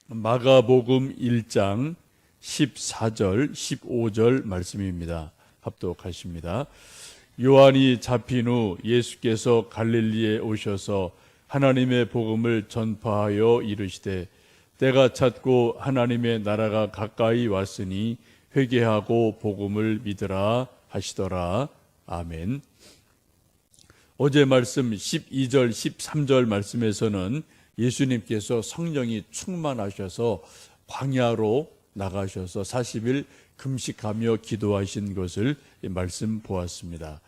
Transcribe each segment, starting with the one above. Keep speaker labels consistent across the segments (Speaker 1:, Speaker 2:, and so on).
Speaker 1: 마가복음 1장 14절, 15절 말씀입니다. 합독하십니다. 요한이 잡힌 후 예수께서 갈릴리에 오셔서 하나님의 복음을 전파하여 이르시되 때가 찼고 하나님의 나라가 가까이 왔으니 회개하고 복음을 믿으라 하시더라. 아멘. 어제 말씀 12절, 13절 말씀에서는 예수님께서 성령이 충만하셔서 광야로 나가셔서 40일 금식하며 기도하신 것을 말씀 보았습니다.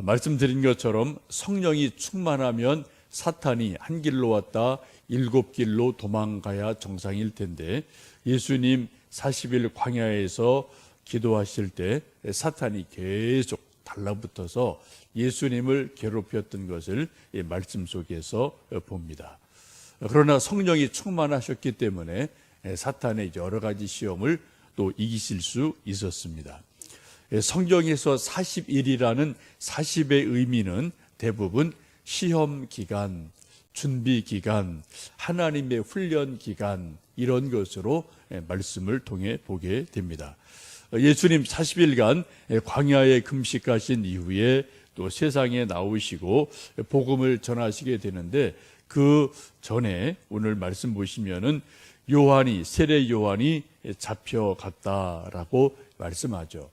Speaker 1: 말씀드린 것처럼 성령이 충만하면 사탄이 한 길로 왔다 7길로 도망가야 정상일 텐데 예수님 40일 광야에서 기도하실 때 사탄이 계속 달라붙어서 예수님을 괴롭혔던 것을 말씀 속에서 봅니다. 그러나 성령이 충만하셨기 때문에 사탄의 여러 가지 시험을 또 이기실 수 있었습니다. 성경에서 40일이라는 40의 의미는 대부분 시험 기간, 준비 기간, 하나님의 훈련 기간 이런 것으로 말씀을 통해 보게 됩니다. 예수님 40일간 광야에 금식하신 이후에 또 세상에 나오시고 복음을 전하시게 되는데 그 전에 오늘 말씀 보시면은 세례 요한이 잡혀갔다라고 말씀하죠.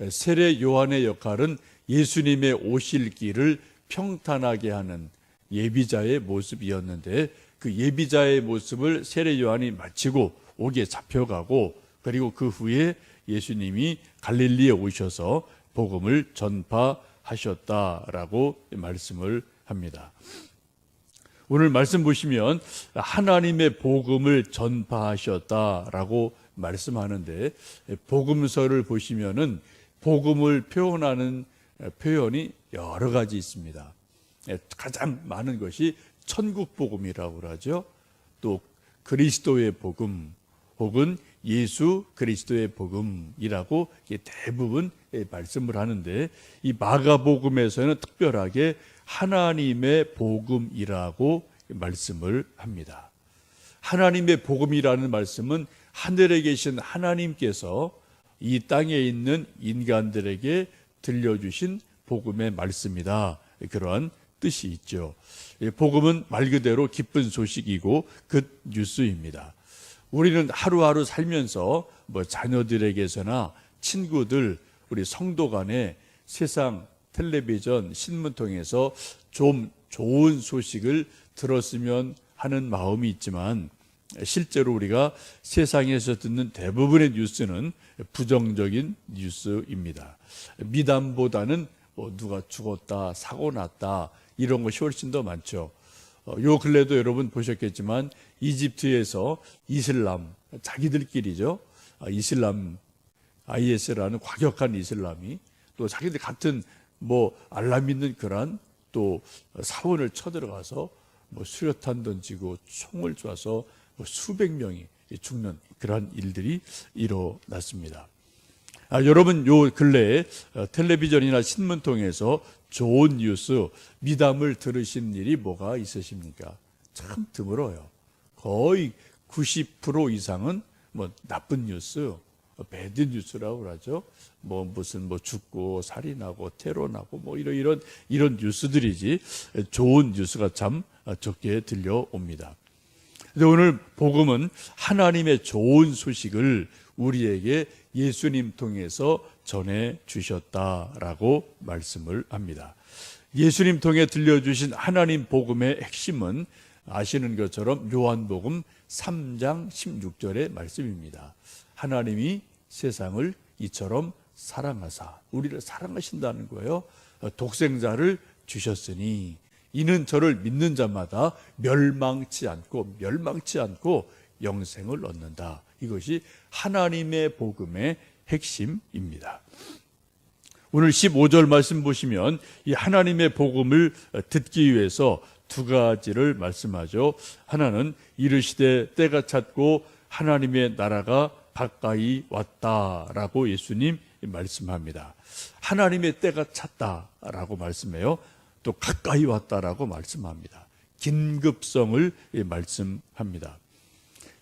Speaker 1: 세례 요한의 역할은 예수님의 오실 길을 평탄하게 하는 예비자의 모습이었는데 그 예비자의 모습을 세례 요한이 마치고 옥에 잡혀가고 그리고 그 후에 예수님이 갈릴리에 오셔서 복음을 전파하셨다라고 말씀을 합니다. 오늘 말씀 보시면 하나님의 복음을 전파하셨다라고 말씀하는데 복음서를 보시면은 복음을 표현하는 표현이 여러 가지 있습니다. 가장 많은 것이 천국 복음이라고 그러죠. 또 그리스도의 복음 혹은 예수 그리스도의 복음이라고 대부분 말씀을 하는데 이 마가복음에서는 특별하게 하나님의 복음이라고 말씀을 합니다. 하나님의 복음이라는 말씀은 하늘에 계신 하나님께서 이 땅에 있는 인간들에게 들려주신 복음의 말씀이다. 그러한 뜻이 있죠. 복음은 말 그대로 기쁜 소식이고 굿 뉴스입니다. 우리는 하루하루 살면서 자녀들에게서나 친구들, 우리 성도 간에 세상 텔레비전, 신문 통해서 좀 좋은 소식을 들었으면 하는 마음이 있지만 실제로 우리가 세상에서 듣는 대부분의 뉴스는 부정적인 뉴스입니다. 미담보다는 누가 죽었다, 사고 났다 이런 것이 훨씬 더 많죠. 요 근래도 여러분 보셨겠지만 이집트에서 이슬람, 자기들끼리죠. 이슬람, IS라는 과격한 이슬람이 또 자기들 같은 알라 믿는 그런 또 사원을 쳐들어가서 수류탄 던지고 총을 쏴서 수백 명이 죽는 그런 일들이 일어났습니다. 여러분 요 근래에 텔레비전이나 신문 통해서 좋은 뉴스, 미담을 들으신 일이 뭐가 있으십니까? 참 드물어요. 거의 90% 이상은 나쁜 뉴스, 배드 뉴스라고 그러죠. 무슨 죽고 살인하고 테러나고 이런 뉴스들이지 좋은 뉴스가 참 적게 들려옵니다. 근데 오늘 복음은 하나님의 좋은 소식을 우리에게 예수님 통해서 전해 주셨다라고 말씀을 합니다. 예수님 통해 들려주신 하나님 복음의 핵심은 아시는 것처럼 요한복음 3장 16절의 말씀입니다. 하나님이 세상을 이처럼 사랑하사 우리를 사랑하신다는 거예요. 독생자를 주셨으니 이는 저를 믿는 자마다 멸망치 않고 영생을 얻는다. 이것이 하나님의 복음의 핵심입니다. 오늘 15절 말씀 보시면 이 하나님의 복음을 듣기 위해서 두 가지를 말씀하죠. 하나는 이르시되 때가 찼고 하나님의 나라가 가까이 왔다라고 예수님 말씀합니다. 하나님의 때가 찼다라고 말씀해요. 또 가까이 왔다라고 말씀합니다. 긴급성을 말씀합니다.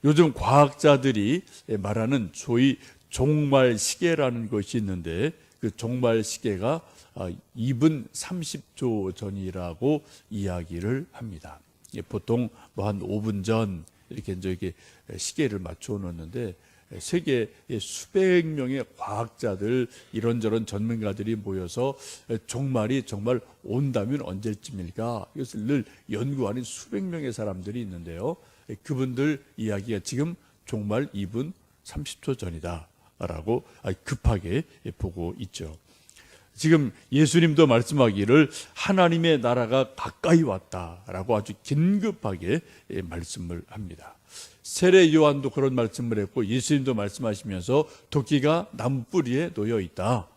Speaker 1: 요즘 과학자들이 말하는 소위 종말 시계라는 것이 있는데 그 종말 시계가 2분 30초 전이라고 이야기를 합니다. 보통 뭐 한 5분 전 이렇게 이제 시계를 맞춰 놓는데 세계의 수백 명의 과학자들 이런저런 전문가들이 모여서 종말이 정말 온다면 언제쯤일까 이것을 늘 연구하는 수백 명의 사람들이 있는데요. 그분들 이야기가 지금 종말 2분 30초 전이다라고 급하게 보고 있죠. 지금 예수님도 말씀하기를 하나님의 나라가 가까이 왔다라고 아주 긴급하게 말씀을 합니다. 세례 요한도 그런 말씀을 했고 예수님도 말씀하시면서 도끼가 나무 뿌리에 놓여 있다.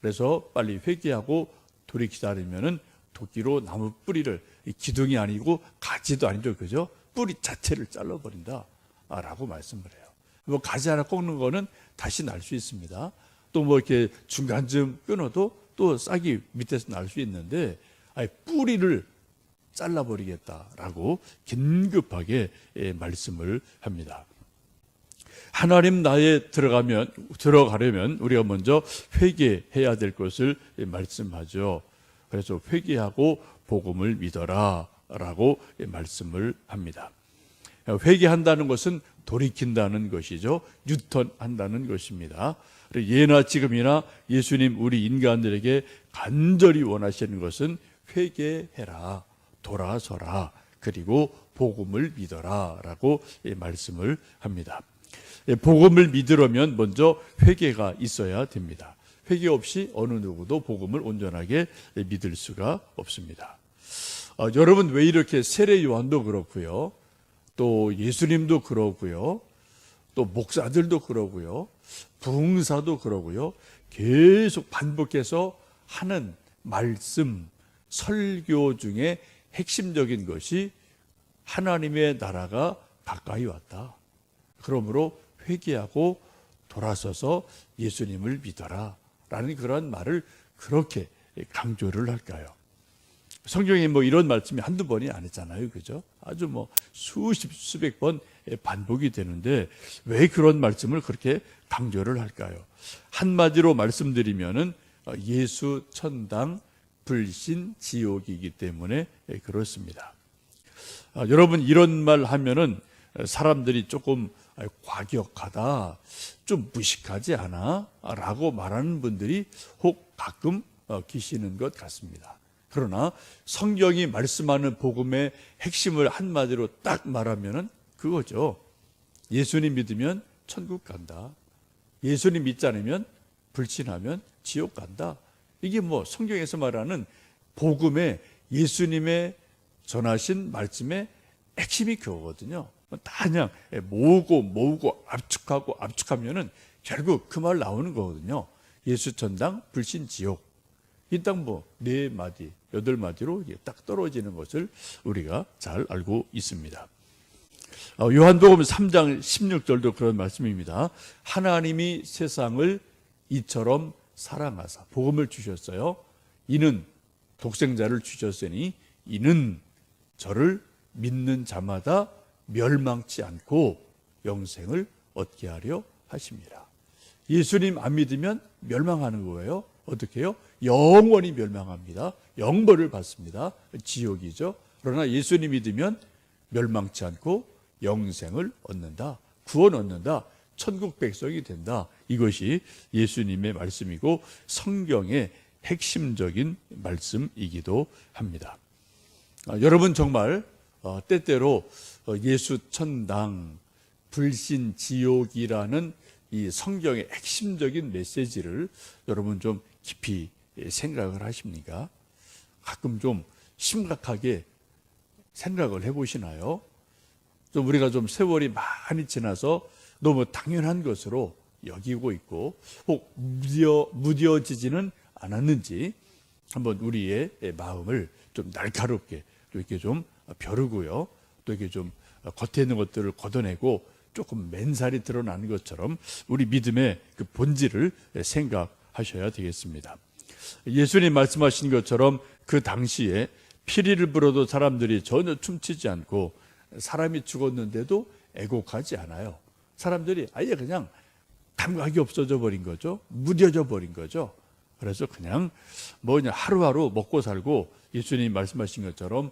Speaker 1: 그래서 빨리 회개하고 돌이키지 않으면은 도끼로 나무 뿌리를, 기둥이 아니고 가지도 아니죠, 그죠? 뿌리 자체를 잘라버린다 라고 말씀을 해요. 뭐 가지 하나 꺾는 거는 다시 날 수 있습니다. 또 뭐 이렇게 중간쯤 끊어도 또 싹이 밑에서 날 수 있는데 뿌리를 잘라버리겠다라고 긴급하게 말씀을 합니다. 하나님 나라에 들어가려면 우리가 먼저 회개해야 될 것을 말씀하죠. 그래서 회개하고 복음을 믿어라 라고 말씀을 합니다. 회개한다는 것은 돌이킨다는 것이죠. 유턴한다는 것입니다. 예나 지금이나 예수님 우리 인간들에게 간절히 원하시는 것은 회개해라, 돌아서라, 그리고 복음을 믿어라 라고 말씀을 합니다. 복음을 믿으려면 먼저 회개가 있어야 됩니다. 회개 없이 어느 누구도 복음을 온전하게 믿을 수가 없습니다. 여러분 왜 이렇게 세례 요한도 그렇고요, 또 예수님도 그러고요, 또 목사들도 그러고요, 부흥사도 그러고요, 계속 반복해서 하는 말씀, 설교 중에 핵심적인 것이 하나님의 나라가 가까이 왔다. 그러므로 회개하고 돌아서서 예수님을 믿어라 라는 그런 말을 그렇게 강조를 할까요? 성경에 뭐 이런 말씀이 한두 번이 아니잖아요, 그죠? 아주 뭐 수백 번 반복이 되는데 왜 그런 말씀을 그렇게 강조를 할까요? 한마디로 말씀드리면은 예수 천당 불신 지옥이기 때문에 그렇습니다. 여러분 이런 말 하면은 사람들이 조금 과격하다, 좀 무식하지 않아? 라고 말하는 분들이 혹 가끔 계시는 것 같습니다. 그러나 성경이 말씀하는 복음의 핵심을 한마디로 딱 말하면은 그거죠. 예수님 믿으면 천국 간다. 예수님 믿지 않으면 불신하면 지옥 간다. 이게 뭐 성경에서 말하는 복음의 예수님의 전하신 말씀의 핵심이 그거거든요. 다 그냥 모으고 압축하면은 결국 그 말 나오는 거거든요. 예수 천당 불신 지옥. 이 딱 뭐 4마디, 8마디로 딱 떨어지는 것을 우리가 잘 알고 있습니다. 요한복음 3장 16절도 그런 말씀입니다. 하나님이 세상을 이처럼 사랑하사 복음을 주셨어요. 이는 독생자를 주셨으니 이는 저를 믿는 자마다 멸망치 않고 영생을 얻게 하려 하십니다. 예수님 안 믿으면 멸망하는 거예요. 어떻게 해요? 영원히 멸망합니다. 영벌을 받습니다. 지옥이죠. 그러나 예수님 믿으면 멸망치 않고 영생을 얻는다. 구원 얻는다. 천국 백성이 된다. 이것이 예수님의 말씀이고 성경의 핵심적인 말씀이기도 합니다. 여러분 정말 때때로 예수 천당 불신 지옥이라는 이 성경의 핵심적인 메시지를 여러분 좀 깊이 생각을 하십니까? 가끔 좀 심각하게 생각을 해보시나요? 좀 우리가 좀 세월이 많이 지나서 너무 당연한 것으로 여기고 있고 혹 무뎌지지는 않았는지 한번 우리의 마음을 좀 날카롭게 또 이렇게 좀 벼르고요, 또 이렇게 좀 겉에 있는 것들을 걷어내고 조금 맨살이 드러나는 것처럼 우리 믿음의 그 본질을 생각하셔야 되겠습니다. 예수님 말씀하신 것처럼 그 당시에 피리를 불어도 사람들이 전혀 춤추지 않고 사람이 죽었는데도 애곡하지 않아요. 사람들이 아예 그냥 감각이 없어져 버린 거죠. 무뎌져 버린 거죠. 그래서 그냥 그냥 하루하루 먹고 살고, 예수님이 말씀하신 것처럼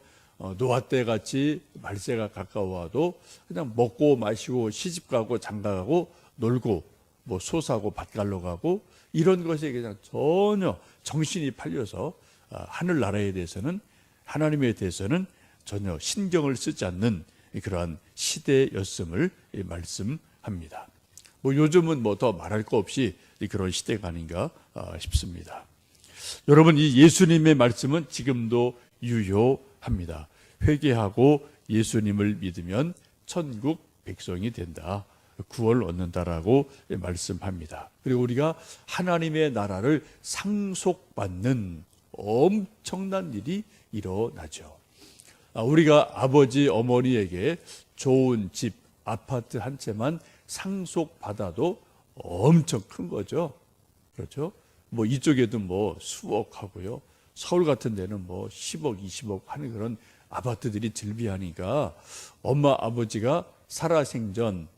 Speaker 1: 노아 때 같이 말세가 가까워와도 그냥 먹고 마시고 시집가고 장가가고 놀고 소 사고 밭 갈러 가고, 이런 것에 그냥 전혀 정신이 팔려서 하늘나라에 대해서는, 하나님에 대해서는 전혀 신경을 쓰지 않는 그러한 시대였음을 말씀합니다. 요즘은 더 말할 거 없이 그런 시대가 아닌가 싶습니다. 여러분, 이 예수님의 말씀은 지금도 유효합니다. 회개하고 예수님을 믿으면 천국 백성이 된다, 구원을 얻는다라고 말씀합니다. 그리고 우리가 하나님의 나라를 상속받는 엄청난 일이 일어나죠. 우리가 아버지 어머니에게 좋은 집, 아파트 한 채만 상속받아도 엄청 큰 거죠. 그렇죠? 이쪽에도 수억 하고요. 서울 같은 데는 10억, 20억 하는 그런 아파트들이 즐비하니까, 엄마, 아버지가 살아생전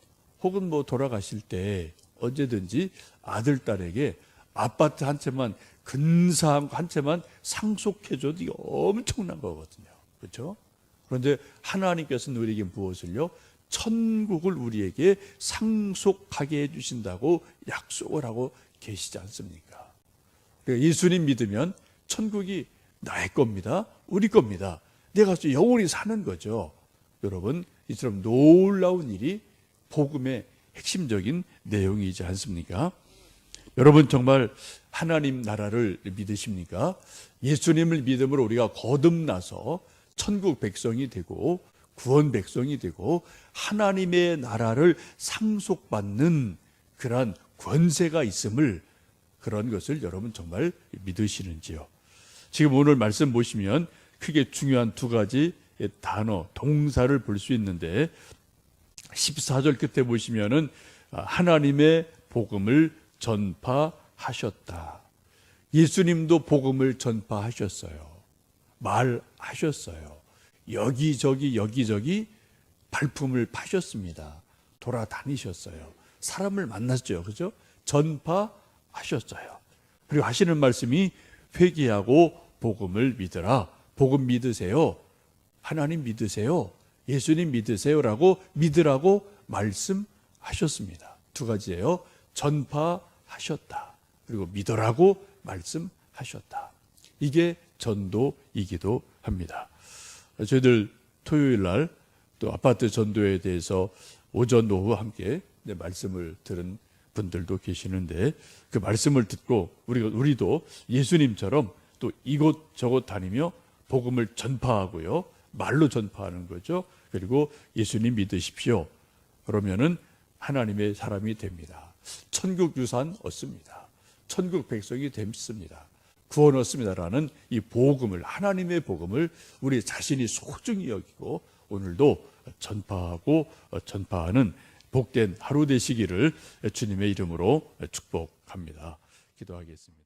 Speaker 1: 혹은 돌아가실 때 언제든지 아들, 딸에게 아파트 한 채만, 근사한 한 채만 상속해줘도 이게 엄청난 거거든요. 그렇죠? 그런데 하나님께서는 우리에게 무엇을요? 천국을 우리에게 상속하게 해주신다고 약속을 하고 계시지 않습니까? 그러니까 예수님 믿으면 천국이 나의 겁니다. 우리 겁니다. 내가 영원히 사는 거죠. 여러분, 이처럼 놀라운 일이 복음의 핵심적인 내용이지 않습니까? 여러분, 정말 하나님 나라를 믿으십니까? 예수님을 믿음으로 우리가 거듭나서 천국 백성이 되고 구원 백성이 되고 하나님의 나라를 상속받는 그러한 권세가 있음을, 그런 것을 여러분 정말 믿으시는지요? 지금 오늘 말씀 보시면 크게 중요한 두 가지 단어, 동사를 볼 수 있는데, 14절 끝에 보시면은 하나님의 복음을 전파하셨다. 예수님도 복음을 전파하셨어요. 말하셨어요. 여기저기 발품을 파셨습니다. 돌아다니셨어요. 사람을 만났죠. 그죠? 전파하셨어요. 그리고 하시는 말씀이 회개하고 복음을 믿으라. 복음 믿으세요. 하나님 믿으세요. 예수님 믿으세요라고 믿으라고 말씀하셨습니다. 두 가지예요. 전파하셨다. 그리고 믿으라고 말씀하셨다. 이게 전도이기도 합니다. 저희들 토요일 날 또 아파트 전도에 대해서 오전 오후 함께 말씀을 들은 분들도 계시는데, 그 말씀을 듣고 우리도 예수님처럼 또 이곳저곳 다니며 복음을 전파하고요, 말로 전파하는 거죠. 그리고 예수님 믿으십시오. 그러면은 하나님의 사람이 됩니다. 천국 유산 얻습니다. 천국 백성이 됩니다. 구원 얻습니다라는 이 복음을, 하나님의 복음을 우리 자신이 소중히 여기고 오늘도 전파하고 전파하는 복된 하루 되시기를 주님의 이름으로 축복합니다. 기도하겠습니다.